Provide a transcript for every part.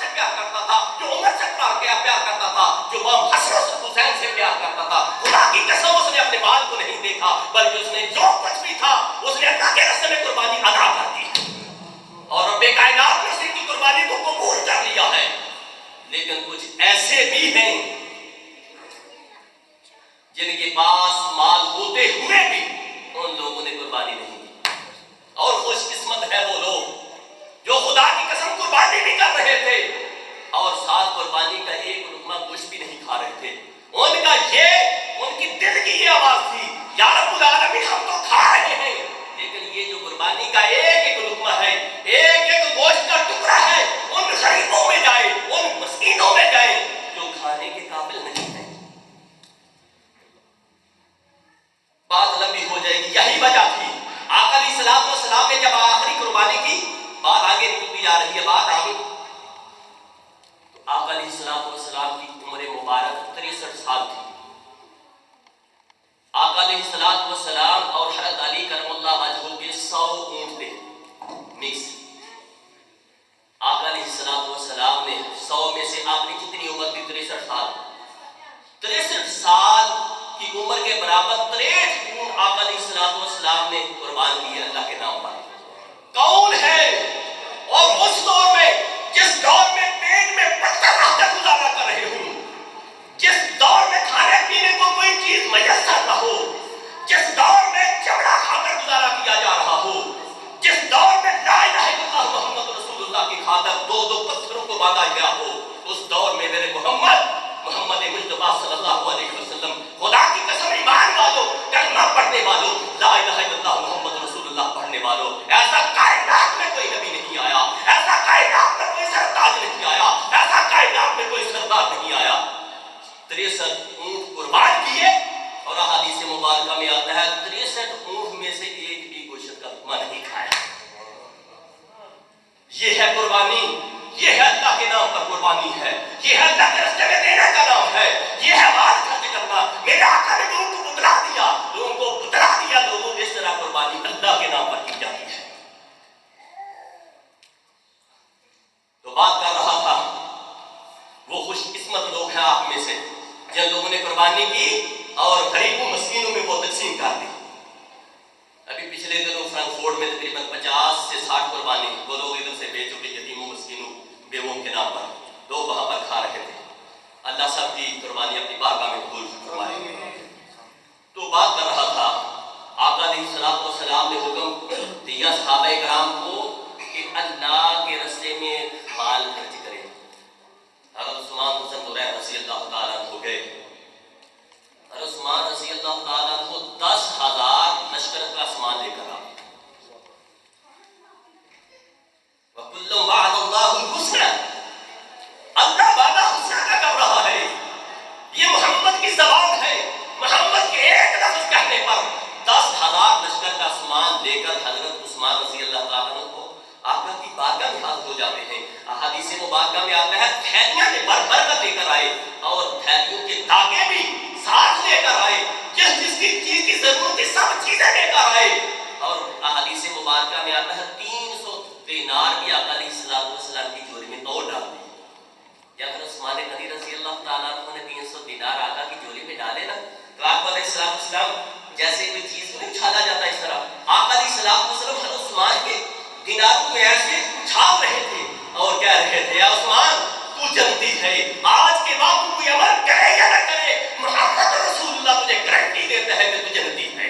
سے پیار کرتا تھا, جو عمر سے پیار کرتا تھا, جو امام حسن و حسین سے پیار کرتا تھا. خدا کی قسم اس نے اپنے مال کو نہیں دیکھا, بلکہ اس نے جو کچھ بھی تھا اس نے اللہ کے راستے میں قربانی ادا کر دی اور رب کائنات نے اس کی قربانی کو قبول کر لیا ہے. لیکن کچھ ایسے بھی ہیں جن کے پاس مال ہوتے ہوئے بھی ان لوگوں نے قربانی نہیں کی. اور خوش قسمت ہے وہ لوگ جو خدا کی قسم قربانی بھی کر رہے تھے اور ساتھ قربانی کا ایک لقمہ گوشت بھی نہیں کھا رہے تھے. ان کا ان کی دل کی یہ آواز تھی, یا رب العالمین ہم تو کھا رہے ہیں, لیکن یہ جو قربانی کا ایک لقمہ ہے, ایک گوشت کا ٹکڑا ہے, ان غریبوں میں جائے, ان مسکینوں میں جائے جو کھانے کے قابل نہیں ہے. بات لمبی ہو جائے گی. یہی وجہ تھی آقا علیہ الصلوۃ والسلام نے جب آخری قربانی کی, بات آگے نکلتی جا رہی ہے, بات آگے, تو آقا علیہ الصلوۃ والسلام کی عمر مبارک 63 سال تھی. آقا علیہ الصلوۃ والسلام اور حضرت علی کرم اللہ وجہہ کے 100 اونٹ تھے مکس. آقا علیہ الصلوۃ والسلام نے 100 میں سے آپ نے کتنی عمر تھی؟ 63 سال. 63 سال کی عمر کے برابر 63 اونٹ آقا علیہ الصلوۃ والسلام نے قربان کیے اللہ کے نام پر. کون ہے اور اس دور میں, جس دور میں پیٹ میں پتھر رکھ کر گزارا کر رہے ہوں, جس دور میں کھانے پینے کو کوئی چیز میسر نہ ہو, جس دور میں چمڑا کھا کر گزارا کیا جا رہا ہو, جس دور میں لا الہ الا اللہ محمد رسول اللہ کی خاطر دو پتھروں کو باندھا گیا ہو, اس دور میں میرے محمد مصطفیٰ صلی اللہ علیہ وسلم, خدا کی قسم ایمان والو, کلمہ پڑھنے والو, لا الہ الا اللہ محمد رسول اللہ پڑھنے والو, ایسا کائنات میں کوئی نبی نہیں آیا, ایسا کائنات میں کوئی سرتاج نہیں آیا, ایسا کائنات میں کوئی سردار نہیں آیا. 63 اونٹ قربان کیے اور احادیث مبارکہ میں آتا ہے 63 اونٹ میں سے ایک بھی گوشت کا لقمہ نہیں کھایا. یہ ہے قربانی, یہ ہے اللہ کے نام پر قربانی ہے, یہ ہے اللہ کے راستے میں دینے کا نام ہے, یہ ہے مال خرچ کرنا. میرے آقا نے لوگوں کو بتلا دیا, لوگوں اس طرح قربانی اللہ کے نام پر کی جاتی ہے. تو بات کر رہا تھا وہ خوش قسمت لوگ ہیں آپ میں سے جن لوگوں نے قربانی کی اور غریبوں مسکینوں میں وہ تقسیم کر دی. ابھی پچھلے دنوں فرانکفورٹ میں تقریباً 50 سے 60 قربانی وہ لوگ ادھر سے بھیج چکے یتیموں مسکینوں بیووں کے نام پر, لوگ وہاں پر کھا رہے تھے. اللہ سب کی قربانی اپنی بارگاہ میں قبول فرمائے. تو بات کر رہا تھا آقا علیہ الصلوۃ والسلام نے حکم دیا صحابہ کرام کو کہ اللہ کے راستے میں مال خرچ کریں. حضرت عثمان حسن نورین رضی اللہ تعالیٰ عنہ ہو گئے. حضرت عثمان رضی اللہ تعالیٰ عنہ 10,000 لشکر کا سامان لے کر آئے. وَكُلٌّ وَعَدَ اللَّهُ الْحُسْنَى, اللہ وعدہ حسنہ کا کر رہا ہے. یہ محمد کی زبان ہے, محمد کے ایک لفظ کہنے پر 10,000 لشکر کا سامان لے کر حضرت عثمان رضی اللہ تعالیٰ عنہ کو آقا کی بارگاہ میں حاضر ہو جاتے ہیں. احادیث مبارکہ میں آتا ہے تھیلیاں میں بھر بھر کر لے کر آئے اور تھیلیوں کے داغے بھی ساتھ لے کر آئے, جس کی چیز کی ضرورت ہے سب چیزیں لے کر آئے. اور احادیث مبارکہ میں آتا ہے 300 دینار بھی آقا علیہ الصلوۃ والسلام کی جوڑی میں توڑ ڈال دی. جب عثمان غنی رضی اللہ تعالیٰ عنہ نے 300 دینار آقا کی جوڑی میں ڈالے نا, تو آقا علیہ السلام جیسے کوئی چیز کو اچھالا جاتا اس طرح آقا علیہ السلام حضرت عثمان کے دیناروں کو ایسے اچھال رہے تھے اور کہہ رہے تھے, یا عثمان تو جنتی ہے, آج کے بعد تو کوئی عمل کرے یا نہ کرے, محمد رسول اللہ تجھے گارنٹی دیتا ہے کہ تو جنتی ہے.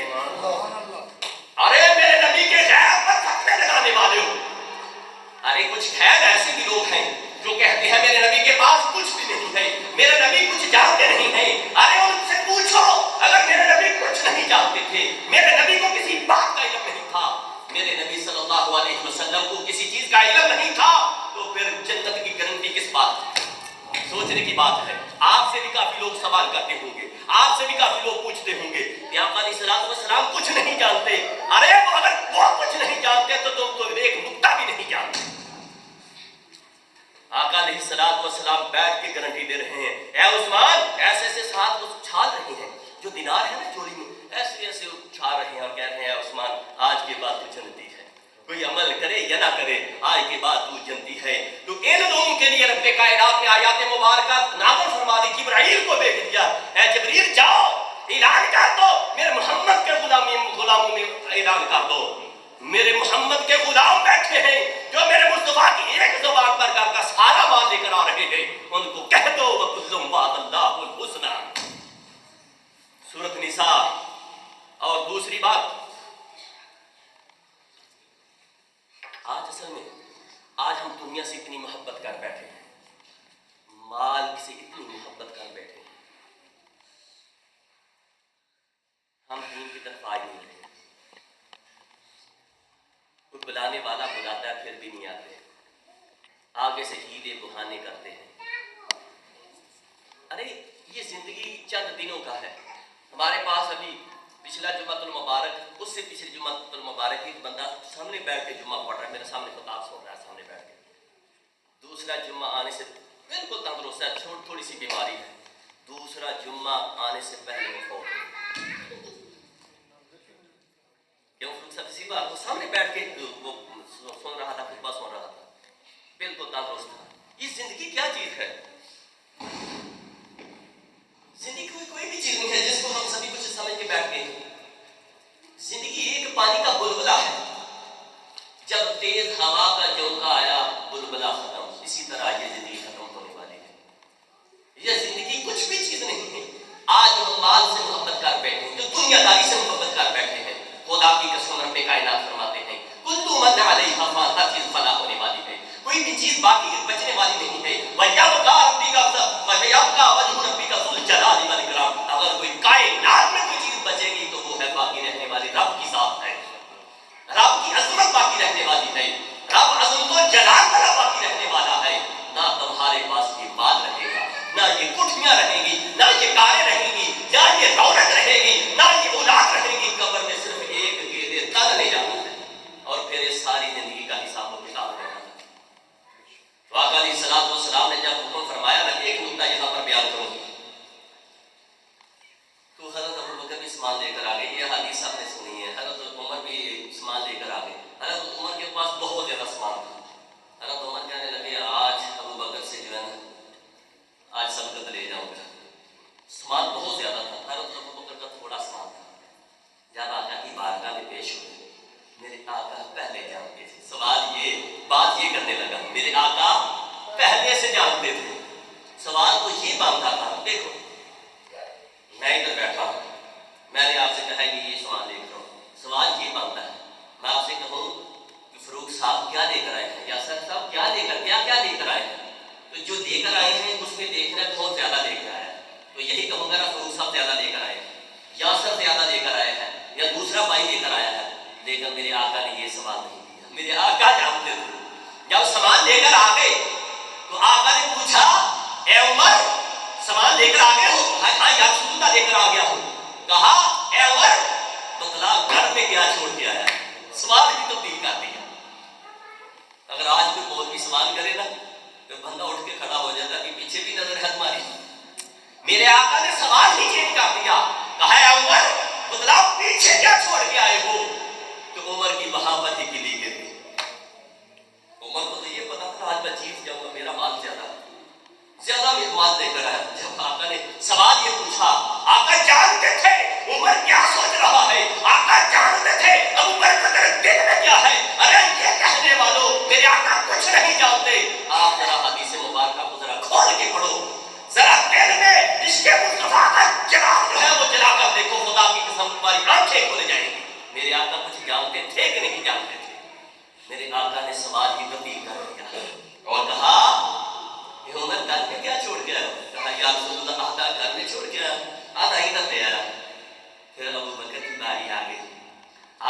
ارے میرے نبی کے غیب پر فتوے لگانے والے ہو, ارے کچھ خیر ایسے بھی لوگ ہیں جو کہتے ہیں میرے نبی کے پاس کچھ بھی نہیں ہے, میرے نبی کچھ جانتے نہیں ہیں. ارے ان سے پوچھو, اگر میرے نبی کچھ نہیں جانتے تھے, میرے نبی کو کسی بات کا علم نہیں تھا, میرے نبی صلی اللہ علیہ وسلم کو کسی چیز کا علم نہیں تھا, تو پھر جنت کی گارنٹی کس بات کی؟ سوچنے کی بات ہے. آپ سے بھی کافی لوگ سوال کرتے ہوں گے, آپ سے بھی کافی لوگ پوچھتے ہوں گے کہ آقا علیہ الصلوۃ والسلام کچھ نہیں جانتے. ارے اگر وہ کچھ نہیں جانتے تو تم تو ایک نقطہ بھی نہیں جانتے. آقا علیہ الصلوۃ والسلام بیٹھ کے گارنٹی دے رہے ہیں, اے عثمان ایسے ایسے ساتھ چھال رہے ہیں, جو دینار ہے نا چوری میں ایسے ایسے چھال رہے ہیں اور کہہ رہے ہیں عثمان آج کے بعد تو جنتی ہے, کوئی عمل کرے یا نہ کرے آج کے بعد تو جنتی ہے. تو ان لوگوں کے لیے رب کائنات نے آیات مبارکہ نازل فرما دی، جبرائیل کو بھیج دیا، اے جبریل جاؤ اعلان کر دو، میرے محمد کے غلاموں میں اعلان کر دو، میرے محمد کے غلام بیٹھے ہیں جو میرے مصطفیٰ کی ایک زبان پر گھر کا سارا مال لے کر آ رہے ہیں، ان کو کہہ دو وَكُلٌّ وَعَدَ اللَّهُ الْحُسْنَى۔ سورۃ نساء۔ اور دوسری بات، آج اصل میں آج ہم دنیا سے اتنی محبت کر بیٹھے ہیں، مال سے اتنی محبت کر بیٹھے ہیں، ہم دین کی طرف آ ہی نہیں رہے۔ کوئی بلانے والا بلاتا ہے پھر بھی نہیں آتے، آگے سے ہیلے بہانے کرتے ہیں۔ ارے یہ زندگی چند دنوں کا ہے۔ ہمارے پاس ابھی پچھلا جمعہ المبارک، اس سے پچھلی جمعہ المبارک ایک بندہ سامنے بیٹھ کے جمعہ پڑھ رہا ہے، میرے سامنے خطاب سن رہا ہے سامنے بیٹھ کے، دوسرا جمعہ آنے سے بالکل تندرست ہے، تھوڑی سی بیماری ہے، دوسرا جمعہ آنے سے پہلے وہ فوت ہو گیا۔ کیوں؟ اسی بات وہ سامنے بیٹھ کے وہ سن رہا تھا، خطبہ سن رہا تھا، بالکل تندرست تھا۔ یہ زندگی کیا چیز ہے؟ زندگی کوئی بھی چیز نہیں ہے جس کو ہم سبھی کچھ سمجھ کے بیٹھ گئے ہیں۔ زندگی ایک پانی کا بلبلا ہے، جب تیز ہوا کا جھونکا آیا بلبلا ختم، اسی طرح یہ زندگی ختم ہونے والی ہے۔ یہ زندگی کچھ بھی چیز نہیں ہے۔ آج ہم مال سے محبت کر بیٹھے ہیں، جو دنیا داری سے محبت کر بیٹھے ہیں، خدا کی قسم رب کائنات فرماتے ہیں کل من علیہا فان، ہر چیز فنا ہونے والی ہے، کوئی بھی چیز باقی بچنے والی نہیں ہے۔ وَيَبْقَى وَجْهُ رَبِّكَ ذُو الْجَلَالِ وَالْإِكْرَامِ، اگر کوئی کائنات میں کوئی چیز بچے گی تو وہ ہے باقی رہنے والی رب کی ذات ہے، رب کی عظمت باقی رہنے والی ہے، رب عظمت و جلال والا باقی رہنے والا ہے۔ نہ تمہارے پاس یہ مال رہے گا، نہ یہ کوٹھیاں رہیں گی، نہ یہ کاریں رہیں گی، نہ یہ رونق رہے گی، نہ یہ اولاد رہے گی، قبر میں صرف ایک گیدے تن لے جانا ہے اور پھر یہ ساری زندگی کا حساب و کتاب دینا ہے۔ تو آقا علیہ الصلوۃ والسلام نے جب حکم فرمایا، میں ایک نکتہ یہاں پر بیان کروں تو حضرت ابوبکر بھی سامان لے کر آ گئے، یہ حدیث آپ نے سنی ہے، حضرت عمر بھی سامان لے کر آ گئے۔ حضرت عمر کے پاس بہت زیادہ سامان تھا، حضرت عمر کہنے لگے آج ابوبکر سے جو ہے نا آج سبقت لے جاؤں گا، سامان بہت زیادہ تھا، حضرت ابوبکر کا تھوڑا سامان تھا۔ جب آقا کی بارگاہ میں پیش ہوئے، میرے آقا پہلے جانتے تھے، سوال یہ بات یہ کرنے لگا، میرے آقا پہلے سے جانتے تھے، سوال تو یہ بنتا تھا، دیکھو میں ادھر بیٹھا ہوں، میں نے آپ سے کہا کہ یہ سامان لے کر آؤں، سوال یہ بنتا ہے میں آپ سے کہوں کہ فروخ صاحب کیا لے کر آئے ہیں، یا سر صاحب کیا لے کر آئے ہیں، تو جو لے کر آئے ہیں اس میں دیکھنا بہت زیادہ لے کر آیا ہے، تو یہی کہوں گا نا فروخ صاحب زیادہ لے کر آئے ہیں، یا سر زیادہ لے کر آئے ہیں، یا دوسرا بھائی لے کر آیا ہے، لیکن میرے آقا نے یہ سوال نہیں کیا، میرے آقا جانتے تھے۔ جب سامان لے کر آ گئے تو آقا نے پوچھا اے عمر سامان لے کر آ گئے ہو؟ ہاں یا رسول اللہ لے کر آ گیا ہوں۔ کہا اے عمر بتلا گھر میں کیا چھوڑ کے آیا؟ سوال کی تبدیل کر دیا۔ اگر آج کوئی مولوی سوال کرے نا تو بندہ اٹھ کے کھڑا ہو جاتا کہ پیچھے بھی نظر ہے تمہاری۔ میرے آقا نے سوال ہی چینج کر دیا، کہا اے عمر بتلا پیچھے کیا چھوڑ کے آئے ہو؟ تو عمر کی وہاں پر ہی کلی گئی۔ عمر کو تو یہ پتا تھا آج میں جیت جاؤں گا، میرا مال زیادہ مال لے کر آیا۔ جب آقا نے سوال یہ پوچھا، آقا جانتے تھے عمر کیا سوچ رہا ہے، آقا جانتے تھے ابو بکر کے دل میں کیا ہے۔ ارے یہ کہنے والوں میرے آقا کچھ نہیں جانتے۔ آپ ذرا حدیث مبارکہ کو ذرا کھول کے پڑھو، ذرا دل میں عشق مصطفیٰ کا چراغ جو ہے وہ جلا کر دیکھو، خدا کی قسم تمہاری آنکھیں کھل جائیں گی۔ میرے آقا کچھ جانتے تھے کہ نہیں جانتے تھے؟ میرے آقا نے سوال ہی تبدیل کر دیا اور کہا یہ عمر گھر میں کیا چھوڑ گیا؟ کہا یا رسول اللہ آدھا گھر میں چھوڑ گیا، آدھا ادھر لے آیا۔ پھر ابو بکر کی باری آ گئی۔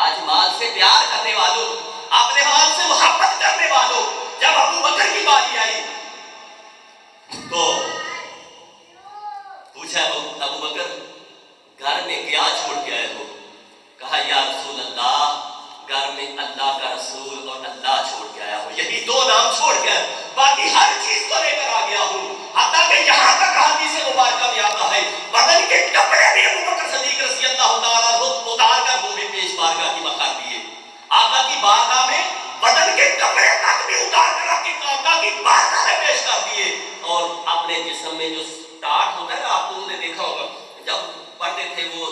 آج مال سے پیار کرنے والوں، اپنے مال سے محبت کرنے والوں، جب ابو بکر کی باری آئی تو پوچھا ابو بکر گھر میں کیا چھوڑ کے آئے ہو؟ کہا یا رسول اللہ گھر میں اللہ کا رسول اور اللہ چھوڑ کے آیا ہوں، یہی دو نام چھوڑ کے باقی ہر چیز کو لے کر آ گیا ہوں۔ حتیٰ کہ یہاں تک حدیث مبارکہ میں آتا ہے بدن کے کپڑے بھی ابو بکر صدیق رضی اللہ تعالیٰ عنہ اتار کر وہ بھی پیش بارگاہ کی مکھر دیے۔ آقا کی بارگاہ میں بدن کے کپڑے تک بھی اتار کر آقا کی بارگاہ میں پیش کر دیے۔ جسم میں جو ٹاٹ ہوتا ہے نا، آپ لوگوں نے دیکھا ہوگا جب پڑھتے تھے وہ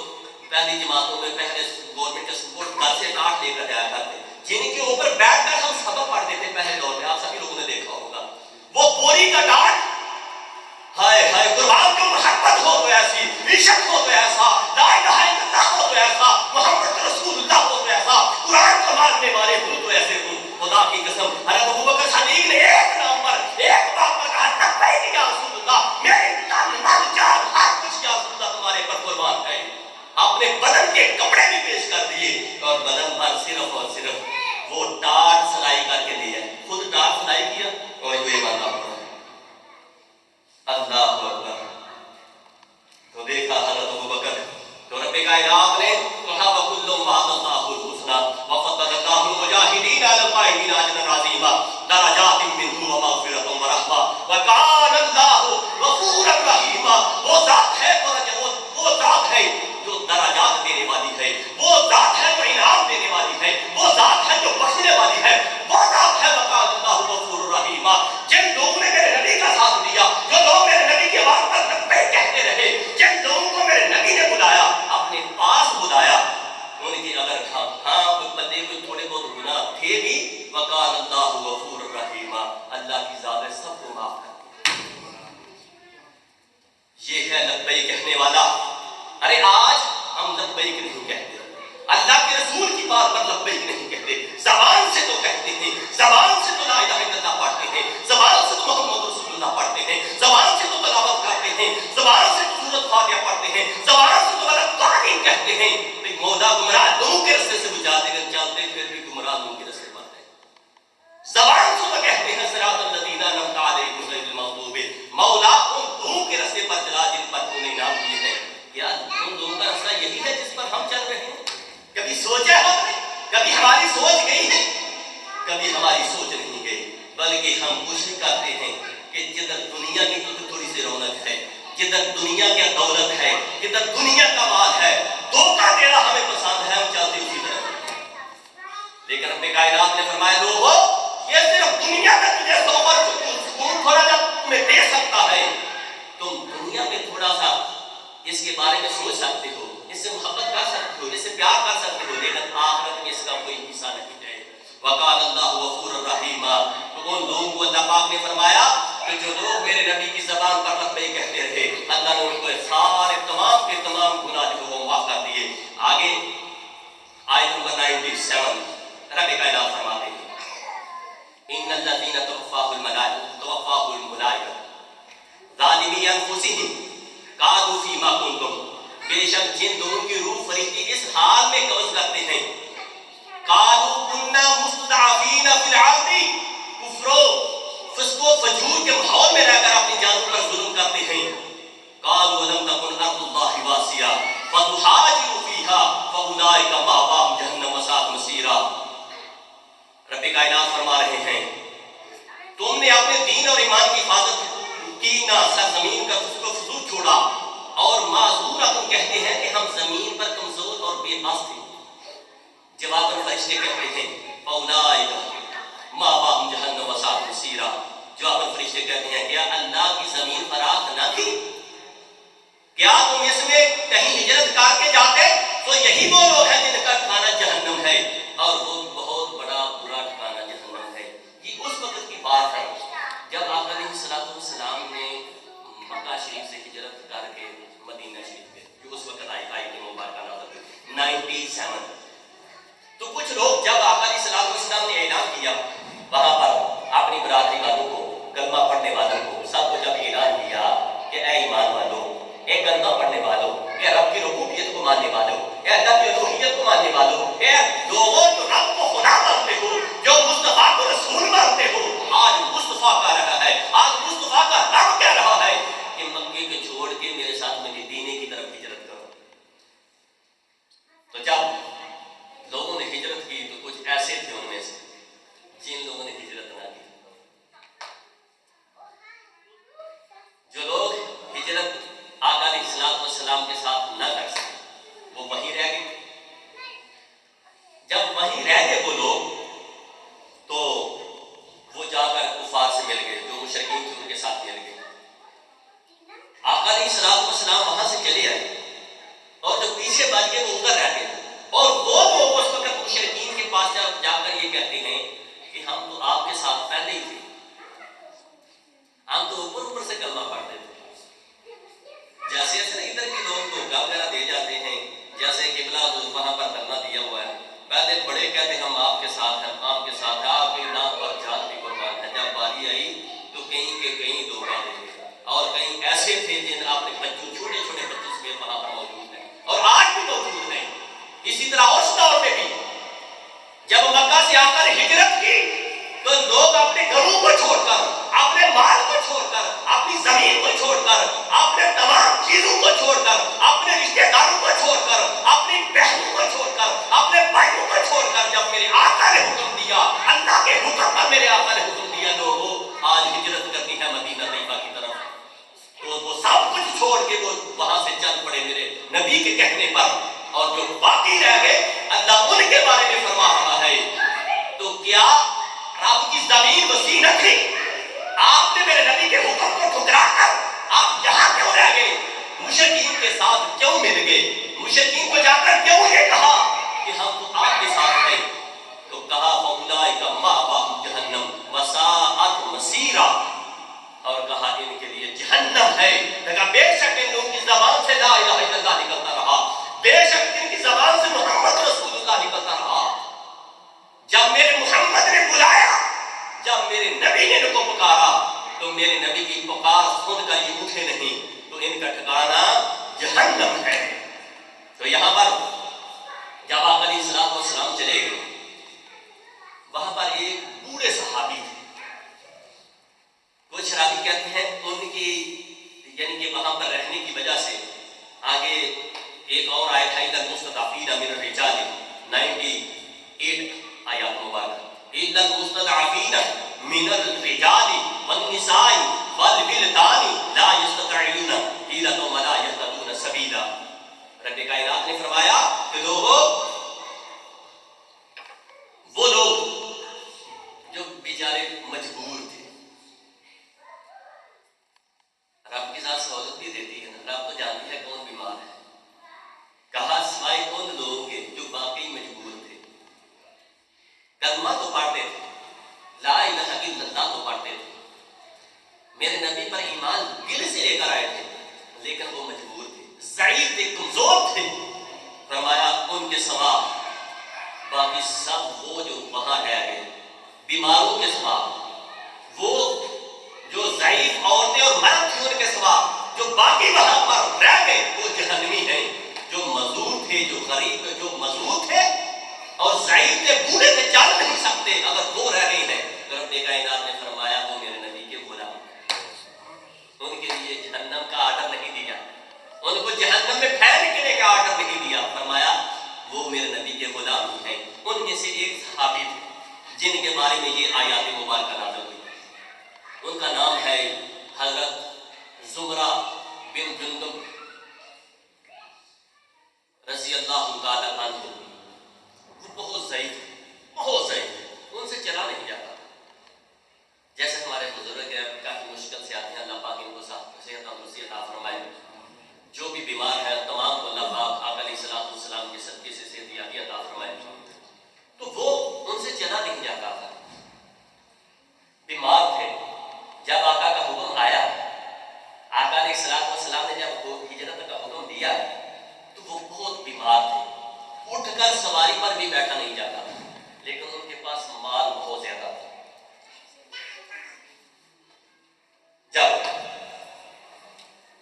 پہلی جماعتوں میں، پہلے گورنمنٹ کے اسکول گھر سے ٹاٹ لے کر جایا کرتے، جن کے اوپر بیٹھ کر ہم سبق پڑھتے تھے پہلے دور میں، آپ سبھی لوگوں نے دیکھا ہوگا وہ بوری کا ٹاٹ، ہائے ہائے قربان جو محبت ہو تو ایسی، عشق ہو تو ایسا، لا الہ الا اللہ ہو تو ایسا، محمد رسول اللہ ہو تو ایسا، قرآن کو ماننے والے ہوں تو ایسے ہوں۔ خدا کی قسم حضرت ابوبکر صدیق نے ایک نام پر ایک بات پر کہا لبیک یا رسول اللہ، میرے تن من جان ہر کچھ یا رسول اللہ تمہارے پر قربان ہے۔ اپنے بدن کے کپڑے بھی پیش کر دیے اور بدن پر صرف اور صرف وہ ٹاٹ سلائی کر کے دیا، خود ٹاٹ سلائی کیا اور یہ بندہ پڑا۔ اللہ اکبر۔ تو دیکھا حضرت ابوبکر تو رب کائنات نے کہا وَكُلٌّ وَعَدَ اللَّهُ الْحُسْنَىٰ وَفَضَّلَ اللَّهُ الْمُجَاهِدِينَ عَلَى الْقَاعِدِينَ أَجْرًا عَظِيمًا دَرَجَاتٍ مِّنْهُ وَمَغْفِرَةً وَرَحْمَةً وَكَانَ اللَّهُ غَفُورًا رَحِيمًا۔ وہ ذات ہے وہ ذات ہے جو درجات دینے والی ہے، وہ ذات ہے جو انعام دینے والی ہے، وہ ذات ہے جو بخشنے والی ہے، وہ ذات ہے وَكَانَ اللَّهُ غَفُورًا رَحِيمًا۔ جن لوگوں نے میرے نبی کا ساتھ دیا، جو لوگ میرے نبی کی آواز پر لبیک کہتے رہے، جن لوگوں کو میرے نبی نے بلایا، اپنے پاس بلایا، ان کی اگر ہاں کوئی بندے کوئی تھوڑے بہت گناہ تھے بھی، وَكَانَ اللَّهُ غَفُورًا رَحِيمًا، اللہ کی ذات ہے سب کو معاف کرتی ہے۔ یہ ہے لبیک کہنے والا۔ ارے آج ہم لبیک نہیں کہتے، اللہ کے رسول کی بات پر لبیک نہیں کہتے، زبان سے تو کہتے ہیں، زبان سے تو لا الہ الا اللہ پڑھتے ہیں، زبان سے تو محمد رسول اللہ پڑھتے ہیں، زبان سے تو تلاوت کرتے ہیں، زبان سے تو سورۃ فاتحہ پڑھتے ہیں، زبان سے تو غلط تعلیم کہتے ہیں، بھئی مولا گمراہ لوگوں کے رستے سے بچاتے ہیں، چلتے پھر بھی گمراہ لوگوں کے رستے پر ہیں۔ زبان سے تو کہتے ہیں صراط الذین انعمت علیہم غیر المغضوب، مولا ان لوگوں کے رستے پر چلا جن پر تو نے انعام کیے ہیں۔ کیا تم لوگوں کا رستہ یہی ہے جس پر ہم چل رہے ہیں؟ کبھی سوچا ہے ہم نے؟ کبھی ہماری سوچ گئی ہے؟ کبھی ہماری سوچ نہیں گئی، بلکہ ہم کوشش کرتے ہیں کہ جدھر دنیا کی تھوڑی سی رونق ہے، جدھر دنیا کی دولت ہے، جدھر دنیا کا مال ہے، دھوکہ دینا ہمیں پسند ہے، ہم چلتے اسی طرح۔ لیکن رب کائنات نے فرمایا لوگو یہ صرف دنیا میں تجھے سوبر سکون تھوڑا جب تمہیں دے سکتا ہے، تم دنیا میں تھوڑا سا اس کے بارے میں سوچ سکتے ہو، اس سے محبت کر سکتے ہو، اس سے پیار کر سکتے ہو، لیکن آخرت میں اس کا کوئی حصہ نہیں ہے۔ وَقَالَ اللَّهُ غَفُورًا رَحِيمًا۔ تو ان لوگوں کو اللہ پاک نے فرمایا کہ جو لوگ میرے نبی کی زبان پر لبیک کہتے رہے، اللہ نے ان کو سارے تمام کے تمام گناہ جو وہ معاف کر دیے۔ آگے آیت نمبر 97 رب کائنات فرماتے ہیں ان الذین توفاهم الملائکۃ ظالمی انفسہم قالوا فیما کنتم، بے شک جن لوگوں کی روح فرشتے اس حال میں قبض کرتے ہیں، قالوا كنا مستضعفین فی الارض، کفر و فسق و فجور کے ماحول میں رہ کر اپنی جانوں پر ظلم کرتے ہیں، قالوا لم تکن ارض اللہ واسعہ فتہاجروا فیہا فاولئک مأواہم جہنم وساءت مصیرا۔ رب کائنات فرما رہے ہیں تم نے اپنے دین اور ایمان کی حفاظت کی نہ سرزمین کا فسق و فجور چھوڑا، اور معذور تم کہتے ہیں کہ ہم زمین پر کمزور اور بے بس تھے۔ جواب پر فرشتے کہتے ہیں فاولئک مأواہم جہنم وساءت مصیرا، جواب پر فرشتے کہتے ہیں کیا اللہ کی زمین پر آگ نہ تھی؟ کیا تم اس میں کہیں ہجرت کر کے جاتے تو یہی وہ لوگ ہیں جن کا ٹھکانہ جہنم ہے، اور وہ بہت بڑا برا ٹھکانہ جہنم ہے۔ یہ اس وقت کی بات ہے جب آپ علیہ السلام نے مکہ شریف سے ہجرت کر کے مدینہ شریف گئے، جو اس وقت آئی تھی مبارکہ نازل ہوئی 97۔ تو کچھ لوگ جب آقا علیہ السلام نے اعلان کیا وہاں پر اپنی برادری والوں کو، کلمہ پڑھنے والوں کو، سب کو جب اعلان کیا کہ اے ایمان والوں، اے کلمہ پڑھنے والوں، اے رب کی ربوبیت کو ماننے والوں، اے اللہ کی الوہیت کو ماننے والوں، اے لوگوں جو رب کو خدا مانتے ہو، جو مصطفیٰ کو رسول مانتے ہو، آج مصطفیٰ کا رہا ہے، آج مصطفیٰ کا رب کہہ رہا ہے کہ مکے کو چھوڑ کے میرے ساتھ مدینے کی طرف ہجرت کرو۔ تو جب لوگوں نے ہجرت کی تو کچھ ایسے تھے ان میں سے جن لوگوں نے ہجرت نہ کی۔ جو لوگ ہجرت آقا علیہ السلام کے ساتھ نہ کر سکے وہ وہیں رہ گئے۔ جب وہیں رہ گئے وہ لوگ تو وہ جا کر کفار سے مل گئے، جو مشرکین تھے ان کے ساتھ مل گئے۔ والسلام وہاں سے چلے آئے اور جو پیچھے بچ گئے وہ ادھر رہ گئے، اور وہ لوگ اس وقت مشرکین کے پاس جا کر یہ کہتے ہیں کہ ہم تو آپ کے ساتھ پہلے ہی تھے، ہم تو اوپر سے کلمہ پڑھتے تھے۔ جیسے ایسے ادھر کے لوگ دھوکہ وغیرہ دے جاتے ہیں، جیسے قبلہ وہاں پر دھرنا دیا ہوا ہے، پہلے بڑے کہتے ہیں ہم آپ کے ساتھ ہیں، آپ کے ساتھ ہیں، آپ کی نام پر جان بھی قربان ہے، جب باری آئی تو کہیں کے کہیں دھوکہ دے گئے، اور کہیں ایسے تھے جن اپنے بچوں چھوٹے چھوٹے بچوں سمیت وہاں پر موجود ہیں اور آج بھی موجود ہیں۔ اسی طرح اس دور میں بھی جب مکہ سے آ کر ہجرت کی تو لوگ اپنے گھروں کو چھوڑ کر، اپنے مال کو چھوڑ کر، اپنی زمین کو چھوڑ کر، اپنے تمام چیزوں کو چھوڑ کر، اپنے رشتہ داروں کو چھوڑ کر، اپنی بہنوں کو چھوڑ کر، اپنے بھائیوں کو چھوڑ کر، جب میرے آقا نے حکم دیا، اللہ کے حکم پر میرے آقا نے حکم دیا لوگوں آج ہجرت کرنی ہے مدینہ طیبہ کی طرف، تو وہ سب کچھ چھوڑ کے وہ وہاں سے چل پڑے میرے نبی کے کہنے پر، اور جو باقی رہ گئے اللہ ان کے بارے میں فرما رہا ہے۔ تو کیا رب کی زمین وسیع نہ تھی؟ آپ نے میرے نبی کے حکم کو ٹھکرا کر آپ یہاں کیوں رہ گئے؟ مشرکین کے ساتھ کیوں مل گئے؟ مشرکین کو جا کر کیوں یہ کہا کہ ہم تو آپ کے ساتھ ہیں؟ تو کہا فَأُولَٰئِکَ مَأْوَاهُمْ جَهَنَّمُ وَسَاءَتْ مَصِیرًا، اور کہا ان کے لیے جہنم ہے۔ کہا بے شک ان لوگوں کی زبان سے لا الہ الا اللہ نکلتا رہا، بے شک ان کی زبان سے محمد رسول اللہ نکلتا رہا، جب میرے محمد نے بلایا، جب میرے نبی نے ان کو پکارا تو میرے نبی کی پکار سن کر یہ اٹھے نہیں، تو ان کا ٹھکانہ جہنم ہے۔ تو یہاں پر جب آقا علیہ الصلوۃ والسلام چلے گئے، وہاں پر ایک بوڑھے صحابی تھے، کچھ شرابی کہتے ہیں ان کی یعنی کہ وہاں پر رہنے کی وجہ سے آگے ایک اور آیت ہے المستضعفین من الرجال 98 آیات مبارکہ، الا المستضعفین من الرجال والنساء والولدان لا يستطيعون حیلۃ ولا يهتدون سبیلا۔ رب کائنات نے فرمایا کہ لوگوں، وہ لوگ جو بیچارے مجبور تھے، رب کی ذات سہولت بھی دیتی ہے نا، رب تو جانتی ہے کون بیمار ہے، کہا سوائے ان لوگوں کے جو واقعی مجبور تھے، کلمہ تو پڑھتے تھے، لا الہ الا اللہ تو پڑھتے تھے، میرے نبی پر ایمان دل سے لے کر آئے تھے، لیکن وہ مجبور تھے، ضعیف تھے، کمزور تھے۔ فرمایا ان کے سوا باقی سب وہ جو وہاں رہ گئے، بیماروں کے سوا، وہ جو ضعیف عورتیں اور مرد تھے ان کے سوا، جو باقی وہاں پر رہ گئے وہ جہنمی ہیں۔ جو مزدور تھے، جو غریب، جو مزدور تھے اور ضعیف تھے، بوڑھے تھے، چل نہیں سکتے، اگر وہ رہ گئی ہیں تو رب کائنات نے فرمایا وہ میرے نبی کے غلام، ان کے لیے جہنم کا آرڈر نہیں دیا، ان کو جہنم میں پھینکنے کا آرڈر نہیں دیا، فرمایا وہ میرے نبی کے غلام ہی ہیں۔ ان میں سے ایک صحابی تھے جن کے بارے میں یہ آیات مبارکہ نازل ہوئی، ان کا نام ہے حضرت زمرہ بن جندب رضی اللہ تعالی عنہ۔ وہ بہت ضعیف تھے، بہت ضعیف تھے، ان سے چلا نہیں جاتا، جیسے ہمارے بزرگ ہیں کافی مشکل سے آتے ہیں، اللہ پاک ان کو صحت تندرستی عطا فرمائے، جو بھی بیمار ہے تمام کو اللہ پاک آقا علیہ الصلوۃ والسلام کے صدقے سے صحت یابی عطا فرمائے۔ تو وہ ان سے چلا نہیں جاتا تھا، بیمار تھے۔ جب آقا کا حکم آیا، آقا علیہ الصلوۃ والسلام نے جب ہجرت کا حکم دیا تو وہ بہت بیمار تھے، اٹھ کر سواری پر بھی بیٹھا نہیں جاتا تھا، لیکن ان کے پاس مال بہت زیادہ تھا۔ جب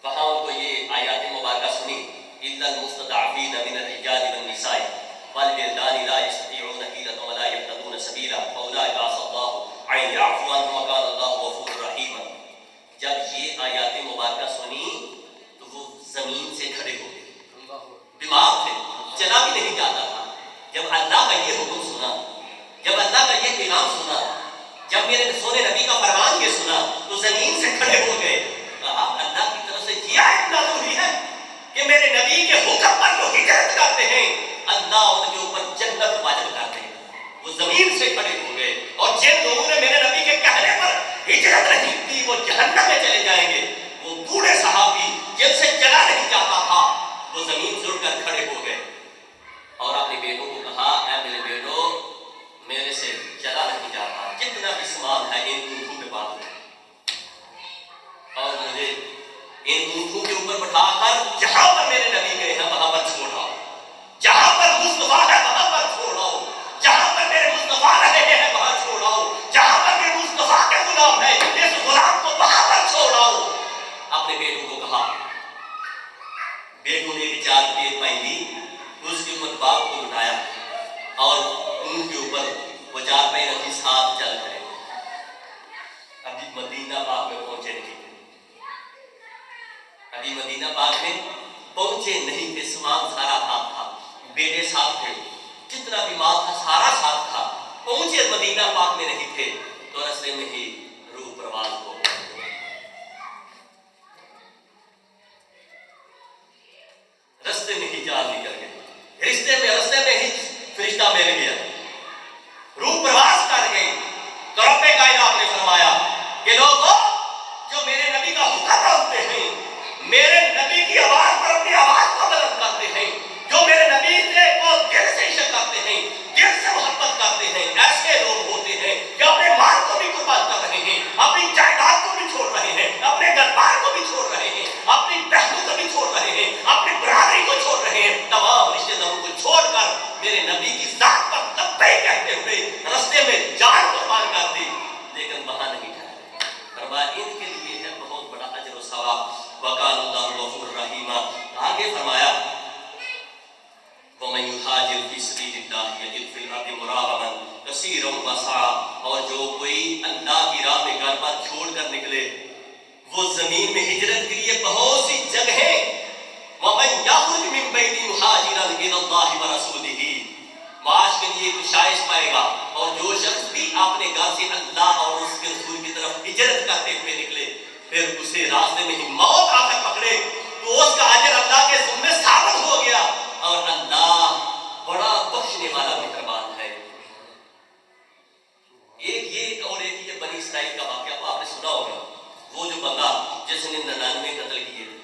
وہاں ان کو یہ آیات مبارکہ سنی، الا المستضعفین من الرجال والنساء والولدان لا يستطيعون حیلۃ ولا يهتدون سبیلا فاولئک عسى الله ان يعفو عنهم وكان الله غفورا رحیما۔ جب یہ آیات مبارکہ سنی تو وہ زمین سے کھڑے ہو گئے، بیمار تھے، چلا بھی نہیں جاتا تھا۔ جب اللہ کا یہ حکم سنا، جب اللہ کا یہ پیغام سنا، جب میرے سونے نبی کا فرمان یہ سنا تو زمین سے کھڑے ہو گئے، کہا اللہ کی طرف سے یہ آیت نازل ہوئی ہے کہ میرے نبی کے حکم پر جو ہجرت کرتے ہیں اللہ ان کے اوپر جنت واجب کرتے ہیں۔ وہ زمین سے کھڑے ہو گئے، اور جن لوگوں نے میرے نبی کے کہنے پر ہجرت نہیں کی وہ جہنم میں چلے جائیں گے۔ وہ بوڑھے صحابی جن سے چلا نہیں پر بٹھا کر جہاں پر میرے نبی گئے ہیں وہاں پر چھوڑا، جہاں پر مصطفیٰ ہے وہاں پر چھوڑاؤ، جہاں پر میرے مصطفیٰ رہے ہیں وہاں چھوڑاؤ، جہاں پر میرے مصطفیٰ کے غلام ہے اس غلام کو وہاں پر چھوڑاؤ۔ اپنے بیٹوں کو کہا، بیٹوں نے ایک چار پیٹ پائی دی، اس کے اوپر باپ کو اٹھایا اور ان کے اوپر وہ چار پائی رکھی، ساتھ چل گئے۔ ابھی مدینہ پاک میں پہنچے نہیں تھے، ابھی مدینہ پاک میں پہنچے نہیں تھے، سامان سارا ساتھ تھا، بیٹے ساتھ تھے، جتنا بھی مال تھا سارا ساتھ تھا، پہنچے مدینہ پاک میں نہیں تھے تو رستے میں ہی روح پرواز ہو گئی۔ رستے میں ہی جان نکل گئے، رستے میں ہی فرشتہ مل گیا، روح پرواز کر گئی۔ تو رب کائنات نے فرمایا کہ لوگوں جو میرے نبی کا حکم مانتے ہیں، میرے نبی کی آواز پر اپنی آواز کو بلند کرتے ہیں، جو میرے نبی سے کو دل سے عشق کرتے ہیں، دل سے محبت کرتے ہیں، ایسے لوگ ہوتے ہیں کہ اپنے مال کو بھی قربان کر رہے ہیں، اپنی جائیداد کو بھی چھوڑ رہے ہیں، اپنے گھر بار کو بھی چھوڑ رہے ہیں، اپنی بہنوں کو بھی چھوڑ رہے ہیں، اپنی برادری کو چھوڑ رہے ہیں، تمام رشتے داروں کو چھوڑ کر میرے نبی کی ذات پر لبیک کہتے ہوئے رستے میں جان قربان کر دی، لیکن وہاں نہیں ٹھہرے۔ فرمایا ان کے لیے ہے بہت بڑا اجر و ثواب، وَقَالَ اللَّهُ غَفُورٌ رَحِيمٌ۔ آگے فرمایا وَمَن يُهَاجِرْ فِي سَبِيلِ اللَّهِ يَجِدْ فِي الْأَرْضِ مُرَاغَمًا كَثِيرًا وَسَعًا، اور جو کوئی اللہ کی راہ میں گھر بار چھوڑ کر نکلے وہ زمین میں ہجرت کے لیے بہت سی جگہیں، وَمَن يَخْرُجْ مِن بَيْتِهِ مُهَاجِرًا إِلَى اللَّهِ وَرَسُولِهِ، معاش کے لیے کشائش پائے گا، اور جو شخص بھی اپنے گھر سے اللہ اور اس کے رسول کی طرف ہجرت کرتے ہوئے نکلے پھر اسے راستے میں ہی موت آ کر پکڑے تو اس کا اجر اللہ کے ذمہ ثابت ہو گیا، اور اللہ بڑا بخشنے والا مہربان ہے۔ ایک یہ اور ایک یہ بنی اسرائیل کا واقعہ آپ نے سنا ہوگا، وہ جو بندہ جس نے 99 قتل کیے تھے،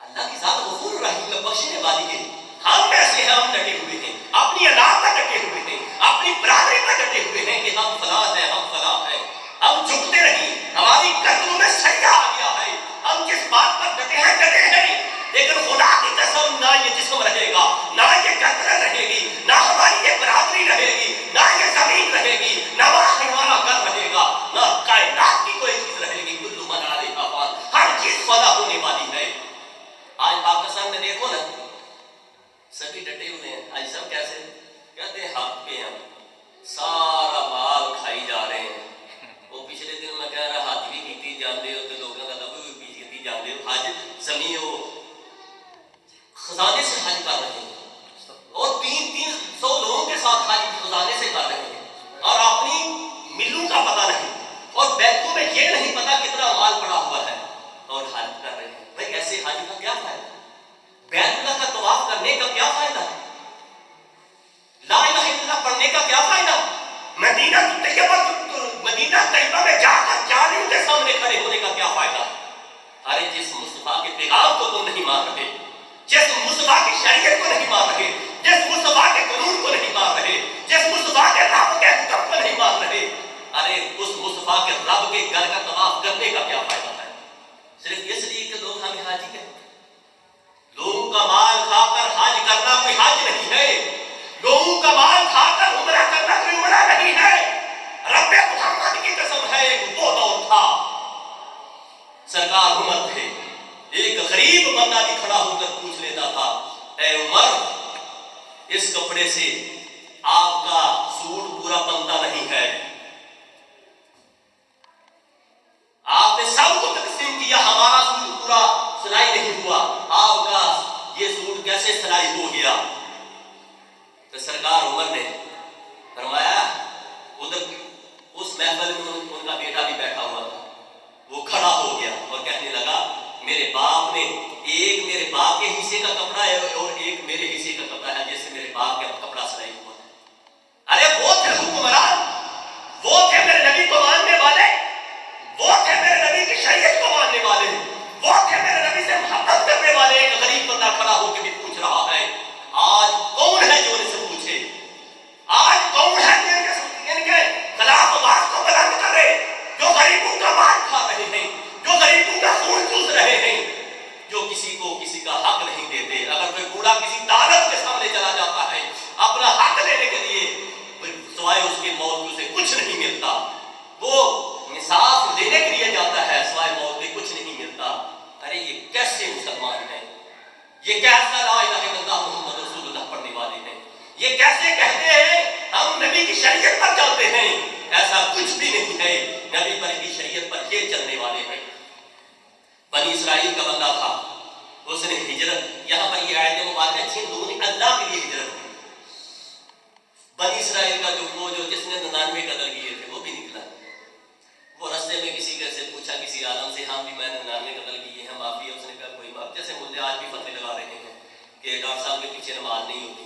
اللہ کی ذات غفور رحیم ہے، بخشنے والی ہے۔ ہم ایسے ہیں، ہم ڈٹے ہوئے ہیں، اپنی اولاد پر ڈٹے ہوئے ہیں، اپنی برادری پر ڈٹے ہوئے ہیں کہ ہم فلاں ہیں، ہم فلاں ہیں، ہم جھکتے نہیں، ہماری گردنوں میں سجدہ آ گیا ہے، ہم جس بات پر ڈٹے ہیں، لیکن خدا کی قسم نہ یہ جسم رہے گا، نہ یہ گردن رہے گی، نہ ہماری یہ برادری رہے گی، نہ یہ زمین رہے گی، نہ ہمارا گھر رہے گا، نہ کائنات کی کوئی چیز رہے گی، کل من علیہا فان، ہر چیز فنا ہونے والی ہے۔ آج پاکستان میں دیکھو نا، سبھی ڈٹے ہوئے ہیں، آج سب کیسے کہتے ہیں حق پہ ہم سارا مال کھائی جا رہے ہیں۔ وہ پچھلے دن میں کہہ رہا حج بھی کیتی جاندے ہو تو لوگوں کا لبو بھی کیتی جاندے ہو، حج زمین ہو خزانے سے حج کر رہے ہیں، اور 300 لوگوں کے ساتھ حج خزانے سے کر رہے ہیں، اور اپنی ملوں کا پتہ نہیں، اور بینکوں میں یہ نہیں پتا کتنا مال پڑا ہوا ہے، اور حج کر رہے ہیں۔ بھائی ایسے حج کا کیا فائدہ؟ بیت اللہ کا طواف کرنے کا کیا فائدہ؟ لا الہ الا اللہ پڑھنے کا کیا فائدہ؟ مدینہ طیبہ میں جا کر جانیوں کے سامنے کھڑے ہونے کا کیا فائدہ؟ ارے جس مصطفیٰ کے پیغام کو تم نہیں مان رہے، جس مصطفیٰ کی شریعت کو نہیں مان رہے، جس مصطفیٰ کے قانون کو نہیں مان رہے، جس مصطفیٰ کے رب کے حکم کو نہیں مان رہے، ارے اس مصطفیٰ کے رب کے گھر کا طواف کرنے کا کیا فائدہ ہے؟ صرف اس لیے کہ لوگ ہمیں حاجی کہتے ہیں۔ لوگوں کا مال کھا کر حج کرنا کوئی حج نہیں ہے، لوگوں کا مال کھا کر عمرہ کرنا کوئی عمرہ نہیں ہے۔ رب محمد کی قسم ہے، ایک وہ دور تھا، سرکار عمر تھے، ایک غریب بندہ بھی کھڑا ہو کر پوچھ لیتا تھا، اے عمر اس کپڑے سے آپ کا سوٹ پورا بنتا نہیں ہے، آپ نے سب کو تقسیم کیا، ہمارا سوٹ پورا سلائی نہیں ہوا، آپ کا یہ سوٹ کیسے سلائی ہو گیا؟ تو سرکار عمر نے فرمایا، ادھر اس محفل میں ان کا بیٹا بھی بیٹھا ہوا تھا، وہ کھڑا ہو گیا اور کہنے لگا میرے باپ نے ایک میرے باپ کے حصے کا کپڑا ہے اور ایک میرے حصے کا کپڑا ہے جس سے میرے باپ کا کپڑا سلائی ہوا ہے۔ ارے وہ تھے حکمران، وہ تھے میرے نبی کو ماننے والے، وہ تھے میرے نبی کی شریعت کو ماننے والے، وہ تھے میرے نبی سے محبت کرنے والے۔ ایک غریب بندہ کھڑا ہو کے بھی پوچھ رہا ہے، آج کون ہے جو ان سے پوچھے؟ آج کون ہے جو ان کے خلاف آواز کو بلند کرے؟ جو غریبوں کا مال کھا رہے ہیں، جو غریبوں کا خون چوس رہے یہ کیسا لا الہ الا اللہ محمد رسول اللہ پڑھنے والے ہیں؟ یہ کیسے کہتے ہیں ہم نبی کی شریعت پر چلتے ہیں؟ ایسا کچھ بھی نہیں ہے، نبی پر کی شریعت پر یہ چلنے والے ہیں۔ بنی اسرائیل کا بندہ تھا، اس نے ہجرت، یہاں پر یہ آیت مبارکہ جن لوگوں نے اللہ کے لیے ہجرت کی، بنی اسرائیل کا جو جس نے 99 قتل کیے تھے وہ بھی نکلا۔ وہ رستے میں کسی سے پوچھا، کسی عالم سے، ہاں بھی میں نے 99 قتل کیے ہیں، معافی ہے؟ اس نے کہا کوئی معاف، جیسے مجھے آج بھی فتوے لگا رہے ہیں کہ ڈاکٹر صاحب کے پیچھے نماز نہیں ہوتی،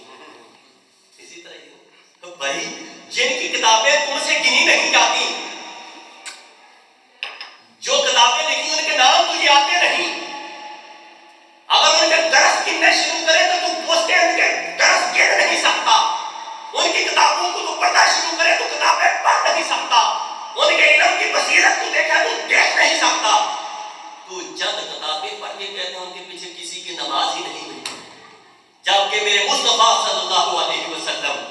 اسی طرح ہی تو بھائی جن کی کتابیں تم سے گنی نہیں جاتی، جو کتابیں لکھی ان کے نام تجھے آتے نہیں، اگر ان کے درس گننے شروع کرے تو تم پوچھتے ان کے درس گن نہیں سکتا، ان کی کتابوں کو تو پڑھنا شروع کرے تو کتابیں پڑھ نہیں سکتا، ان کے علم کی بصیرت کو دیکھا تو دیکھ نہیں سکتا، تو چند کتابیں پڑھ کے کہتے ہیں ان کے پیچھے کسی کی نماز ہی نہیں ہوئی، جبکہ میرے مصطفیٰ صلی اللہ علیہ وسلم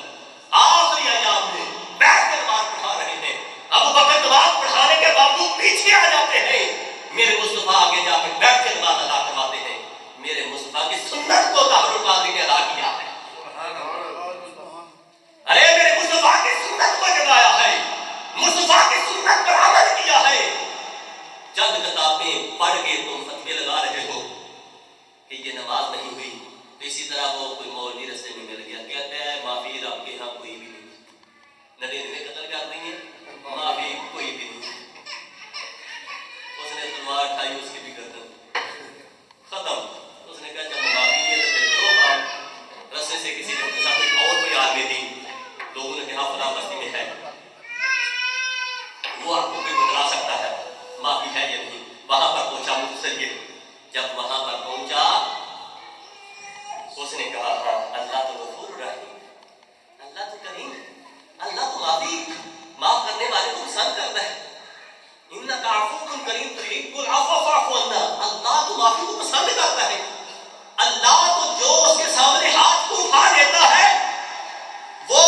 آخری ایام میں بیٹھ کے نماز پڑھا رہے ہیں، ابو بکر نماز پڑھانے کے باوجود پیچھے آ جاتے ہیں، میرے مصطفیٰ آگے جا کے بیٹھ کے نماز ادا کرواتے ہیں۔ میرے مصطفیٰ کی سنت کو طاہر القادری نے ادا کیا ہے، ارے میرے مصطفیٰ کی سنت کو جگایا ہے، مصطفیٰ کی سنت پر عمل کیا ہے۔ چند کتابیں پڑھ کے تم فتوے لگا رہے ہو کہ یہ نماز نہیں ہوئی، تو اسی طرح وہ کوئی مولوی رستے میں مل گیا، کہتا ہے معافی رب کے ہاں کوئی بھی نہیں، 99 قتل کر رہی ہیں، معافی کوئی بھی نہیں، اس نے تلوار اٹھائی، اس کی بھی گردن ختم، اس نے کہا جب معافی ہے تو پھر کرو کام۔ رستے سے کسی نے پوچھا کوئی آدمی تھی، لوگوں نے کہا فلاں بستی میں ہے، وہ آپ کو کوئی بتلا سکتا ہے معافی ہے یا نہیں؟ وہاں پر پہنچا مختصر یہ، جب وہاں پر پہنچا اس نے کہا ہاں اللہ تو غفور رحیم، اللہ تو کریم، اللہ تو معاف کرنے والے کو پسند کرتا ہے، انک عفو کریم تحب العفو فاعف عنا، اللہ تو معافی کو پسند کرتا ہے، اللہ تو جو اس کے سامنے ہاتھ کو اٹھا دیتا ہے وہ